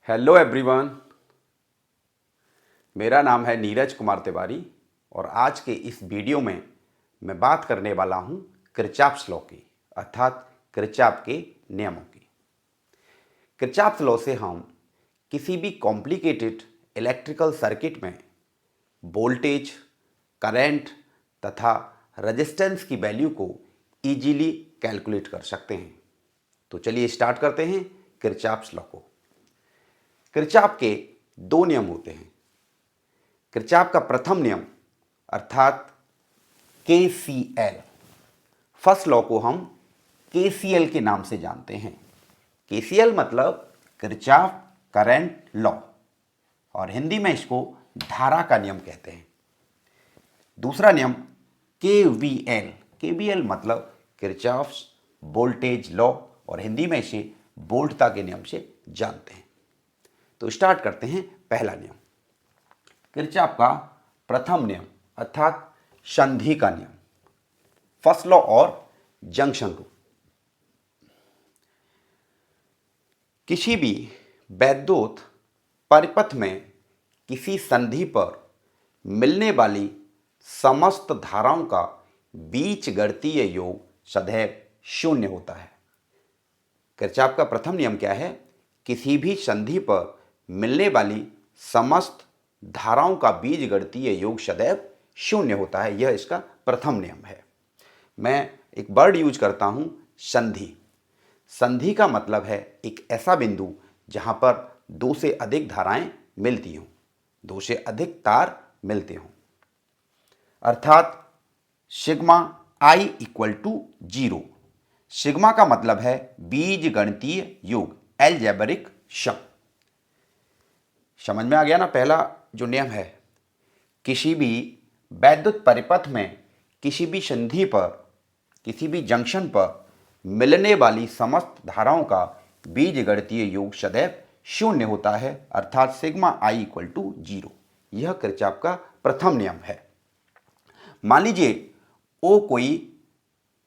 Hello everyone, मेरा नाम है नीरज कुमार तिवारी और आज के इस वीडियो में मैं बात करने वाला हूं किरचॉफ्स लॉ की, अर्थात किरचॉफ के नियमों की। किरचॉफ्स लॉ से हम किसी भी कॉम्प्लिकेटेड इलेक्ट्रिकल सर्किट में वोल्टेज, करंट तथा रेजिस्टेंस की वैल्यू को इजीली कैलकुलेट कर सकते हैं। तो चलिए स्टार्ट करते हैं किरचॉफ्स लॉ को। किरचॉफ के दो नियम होते हैं। किरचॉफ का प्रथम नियम अर्थात KCL, फर्स्ट लॉ को हम KCL के नाम से जानते हैं। KCL मतलब किरचॉफ करंट लॉ और हिंदी में इसको धारा का नियम कहते हैं। दूसरा नियम KVL मतलब किरचॉफ्स वोल्टेज लॉ और हिंदी में इसे वोल्टता के नियम से जानते हैं। तो स्टार्ट करते हैं पहला नियम, किरचॉफ का प्रथम नियम अर्थात संधि का नियम, फर्स्ट लॉ और जंक्शन रूल। किसी भी वैद्युत परिपथ में किसी संधि पर मिलने वाली समस्त धाराओं का बीजगणितीय योग सदैव शून्य होता है। किरचॉफ का प्रथम नियम क्या है? किसी भी संधि पर मिलने वाली समस्त धाराओं का बीजगणितीय योग सदैव शून्य होता है। यह इसका प्रथम नियम है। मैं एक वर्ड यूज करता हूं, संधि। संधि का मतलब है एक ऐसा बिंदु जहां पर दो से अधिक धाराएं मिलती हों, दो से अधिक तार मिलते हों, अर्थात sigma I equal to 0। Sigma का मतलब है बीजगणितीय योग, अलजेब्रिक सम। समझ में आ गया ना? पहला जो नियम है, किसी भी वैद्युत परिपथ में किसी भी संधि पर, किसी भी जंक्शन पर मिलने वाली समस्त धाराओं का बीजगणितीय योग सदैव शून्य होता है, अर्थात सिग्मा I इक्वल टू 0। यह किरचॉफ का प्रथम नियम है। मान लीजिए O कोई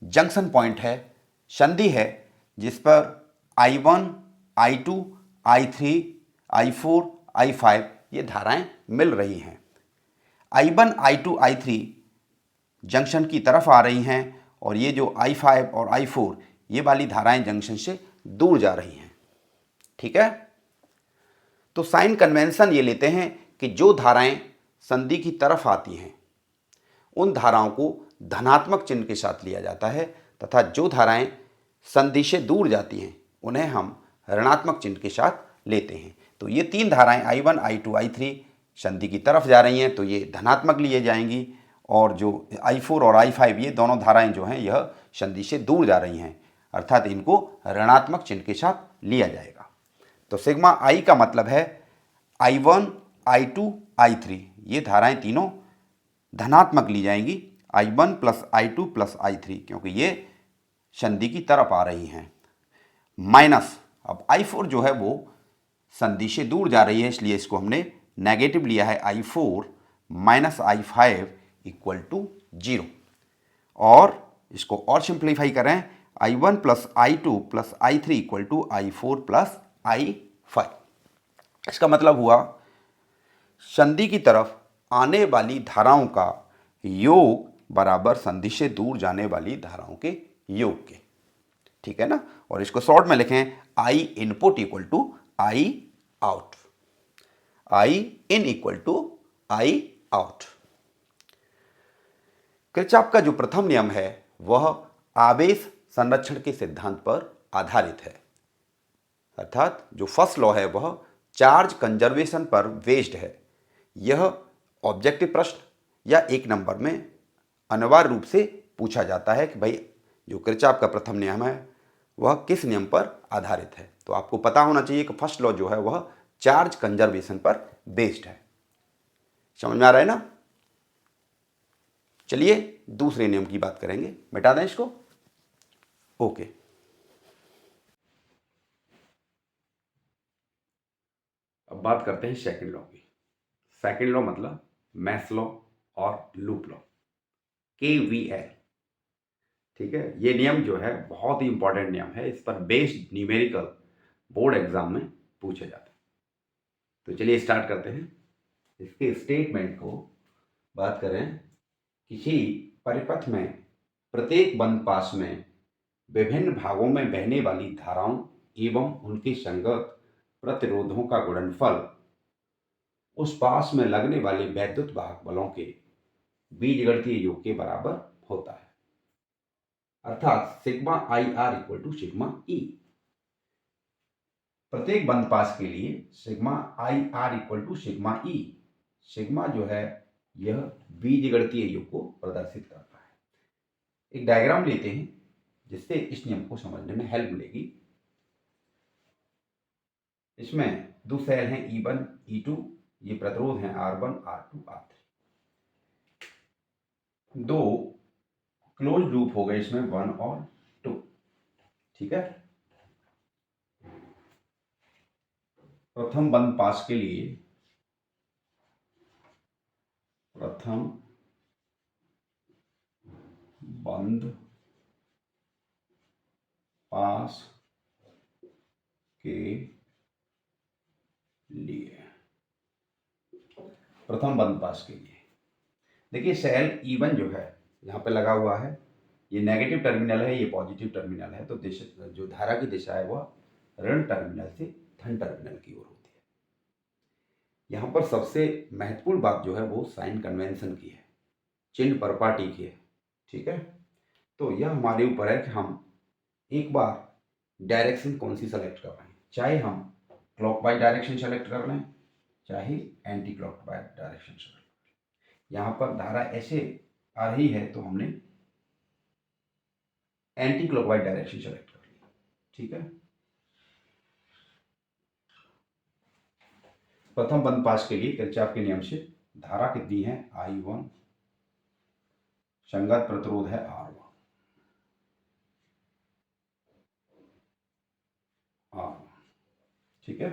जंक्शन पॉइंट है, संधि है, जिस पर I1, I2, I3, I4, I5 ये धाराएं मिल रही हैं। I1, I2, I3 जंक्शन की तरफ आ रही हैं और ये जो I5 और I4 ये वाली धाराएं जंक्शन से दूर जा रही हैं। ठीक है? तो साइन कन्वेंशन ये लेते हैं कि जो धाराएं संधि की तरफ आती हैं उन धाराओं को धनात्मक चिन्ह के साथ लिया जाता है तथा जो धाराएं संधि से दूर जाती हैं उन्हें हम ऋणात्मक चिन्ह के साथ लेते हैं। तो ये तीन धाराएं I1, I2, I3 संधि की तरफ जा रही हैं तो ये धनात्मक लिए जाएंगी, और जो I4 और I5 ये दोनों धाराएं जो हैं यह संधि से दूर जा रही हैं, अर्थात इनको ऋणात्मक चिन्ह के साथ लिया जाएगा। तो सिग्मा I का मतलब है I1, I2, I3 ये धाराएं तीनों धनात्मक ली जाएंगी, I1 plus I2 plus I3, क्योंकि ये संधि की तरफ आ रही हैं, माइनस अब I4 जो है वो संधि से दूर जा रही है, इसलिए इसको हमने नेगेटिव लिया है, I4 minus I5 equal to 0। और इसको और सिंप्लीफाई करें, I1 plus I2 plus I3 equal to I4 plus I5। इसका मतलब हुआ संधि की तरफ आने वाली धाराओं का योग बराबर संधि से दूर जाने वाली धाराओं के योग के। ठीक है ना? और इसको शॉर्ट में लिखें, I input equal to I out, I in equal to I out. Kirchhoff का जो प्रथम नियम है वह आवेश संरक्षण के सिद्धांत पर आधारित है, अर्थात जो फर्स्ट लॉ है वह चार्ज कंजर्वेशन पर बेस्ड है। यह ऑब्जेक्टिव प्रश्न या एक नंबर में अनिवार्य रूप से पूछा जाता है कि भाई जो किरचॉफ का प्रथम नियम है वह किस नियम पर आधारित है। तो आपको पता होना चाहिए कि फर्स्ट लॉ जो है वह चार्ज कंजर्वेशन पर बेस्ड है। समझ में आ रहा है ना? चलिए दूसरे नियम की बात करेंगे, मिटा दें इसको। ओके, अब बात करते हैं सेकंड लॉ की। सेकंड लॉ मतलब मैथ लॉ और लूप लॉ, KVL। ठीक है? ये नियम जो है बहुत ही इंपॉर्टेंट नियम है, इस पर बेस्ड न्यूमेरिकल बोर्ड एग्जाम में पूछे जाते हैं। तो चलिए स्टार्ट करते हैं। इसके स्टेटमेंट को बात करें। किसी परिपथ में प्रत्येक बंद पास में विभिन्न भागों में बहने वाली धाराओं एवं उनके संगत प्रतिरोधों का गुणनफल उस पास में लगने वाले वैद्युत वाहक बलों के बीजगणितीय योग के बराबर होता है, अर्थात sigma I R equal to sigma E. प्रत्येक बंद पास के लिए sigma I R equal to sigma E. Sigma जो है यह बीजगणितीय योग को प्रदर्शित करता है। एक डायग्राम लेते हैं जिससे इस नियम को समझने में हेल्प मिलेगी। इसमें दो सेल हैं E1 E2, ये प्रतिरोध हैं R1 R2 R3। दो क्लोज लूप हो गए इसमें 1 और 2। ठीक है। प्रथम बंद पास के लिए प्रथम बंद पास के लिए प्रथम बंद पास के लिए देखिए सेल E1 जो है यहाँ पे लगा हुआ है, ये नेगेटिव टर्मिनल है, ये पॉजिटिव टर्मिनल है, तो जो धारा की दिशा है वह ऋण टर्मिनल से धन टर्मिनल की ओर होती है। यहाँ पर सबसे महत्वपूर्ण बात जो है वो साइन कन्वेंशन की है, चिन्ह परपाटी की है। ठीक है। तो यह हमारे ऊपर है कि हम एक बार डायरेक्शन कौन सी सेलेक्ट कर रहे हैं, चाहे हम क्लॉकवाइज डायरेक्शन सेलेक्ट कर लें चाहे एंटी क्लॉकवाइज डायरेक्शन सेलेक्ट कर लें। यहाँ पर धारा ऐसे आ रही है तो हमने एंटी क्लॉकवाइज डायरेक्शन सेलेक्ट कर लिया। ठीक है। प्रथम बंद पास के लिए किरचॉफ के नियम से धारा कितनी है I1, संगत प्रतिरोध है R1। ठीक है।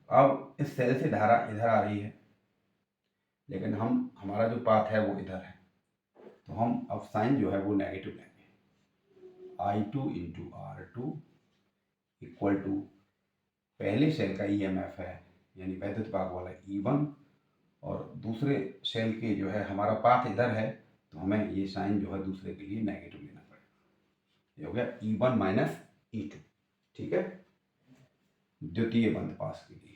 अब इस सेल से धारा इधर आ रही है, लेकिन हमारा जो पाथ है वो इधर है, तो हम अब साइन जो है वो नेगेटिव लेंगे। I2 into R2 equal to पहले सेल का EMF है यानी वैद्युत भाग वाला E1, और दूसरे सेल के जो है हमारा पाथ इधर है, तो हमें ये साइन जो है दूसरे के लिए नेगेटिव लेना पड़ेगा। ये हो गया E1 माइनस E2। ठीक है। द्वितीय बंद पास के लिए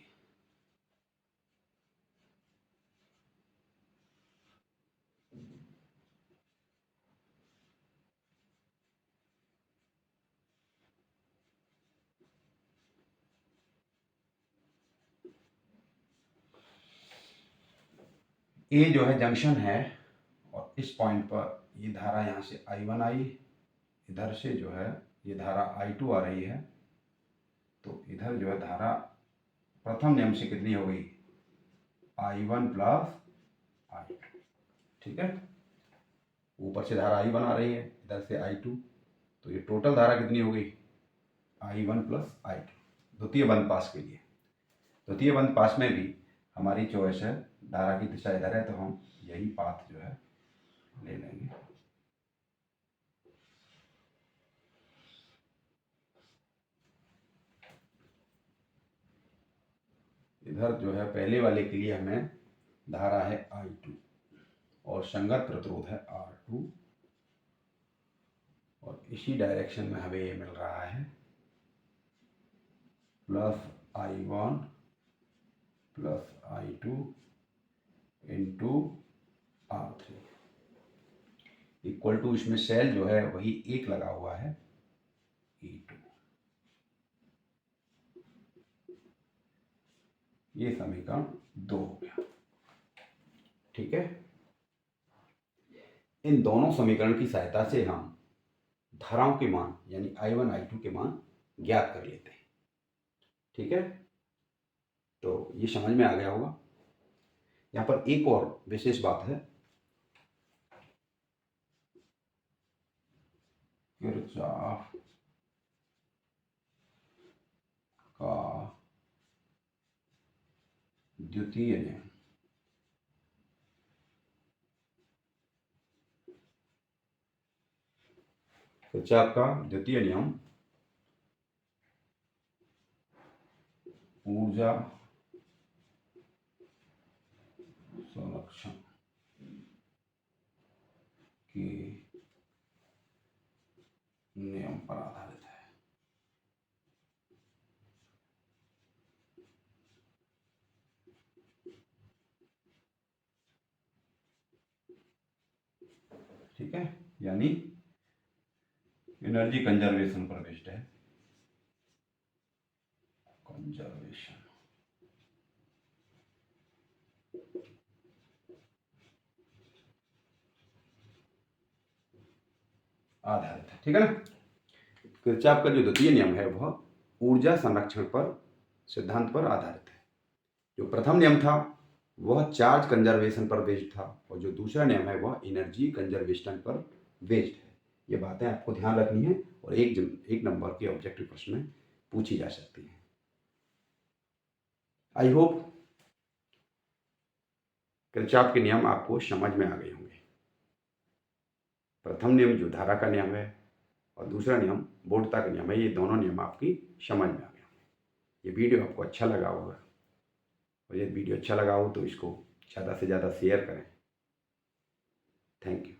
ए जो है जंक्शन है, और इस पॉइंट पर ये धारा यहाँ से I1 आई, इधर से जो है ये धारा I2 आ रही है, तो इधर जो है धारा प्रथम नियम से कितनी हो गई I1 प्लस I2। ठीक है। ऊपर से धारा I1 आ रही है, इधर से I2, तो ये टोटल धारा कितनी हो गई I1 प्लस I2 द्वितीय बंद पास के लिए। द्वितीय बंद पास में भी हमारी चॉइस है, धारा की दिशा इधर है तो हम यही पाथ जो है ले लेंगे। इधर जो है पहले वाले के लिए हमें धारा है I2 और संगत प्रतिरोध है R2, और इसी डायरेक्शन में हमें ये मिल रहा है plus I1 plus I2 into R3 equal to, इसमें सेल जो है वही एक लगा हुआ है E2। ये समीकरण 2 हो गया। ठीक है। इन दोनों समीकरण की सहायता से हम धाराओं के मान यानी I1 I2 के मान ज्ञात कर लेते हैं। ठीक है। तो ये समझ में आ गया होगा। यहाँ पर एक और विशेष बात है, किरचॉफ का द्वितीय नियम। किरचॉफ का द्वितीय नियम ऊर्जा संरक्षण के नियम पर आधारित है। ठीक है, यानी एनर्जी कंजर्वेशन पर बेस्ड है। कंजर्वेशन आधारित है। ठीक है ना। किरचॉफ का जो द्वितीय नियम है वह ऊर्जा संरक्षण पर सिद्धांत पर आधारित है। जो प्रथम नियम था वह चार्ज कंजर्वेशन पर बेस्ड था और जो दूसरा नियम है वह एनर्जी कंजर्वेशन पर बेस्ड है। ये बातें आपको ध्यान रखनी है और एक नंबर के ऑब्जेक्टिव प्रश्न में पूछी जा सकती है। आई होप किरचॉफ के नियम आपको समझ में आ गए होंगे। प्रथम नियम जो धारा का नियम है और दूसरा नियम वोल्टता का नियम है, ये दोनों नियम आपकी समझ में आ गए होंगे। ये वीडियो आपको अच्छा लगा होगा और यदि वीडियो अच्छा लगा हो तो इसको ज़्यादा से ज़्यादा शेयर करें। Thank you.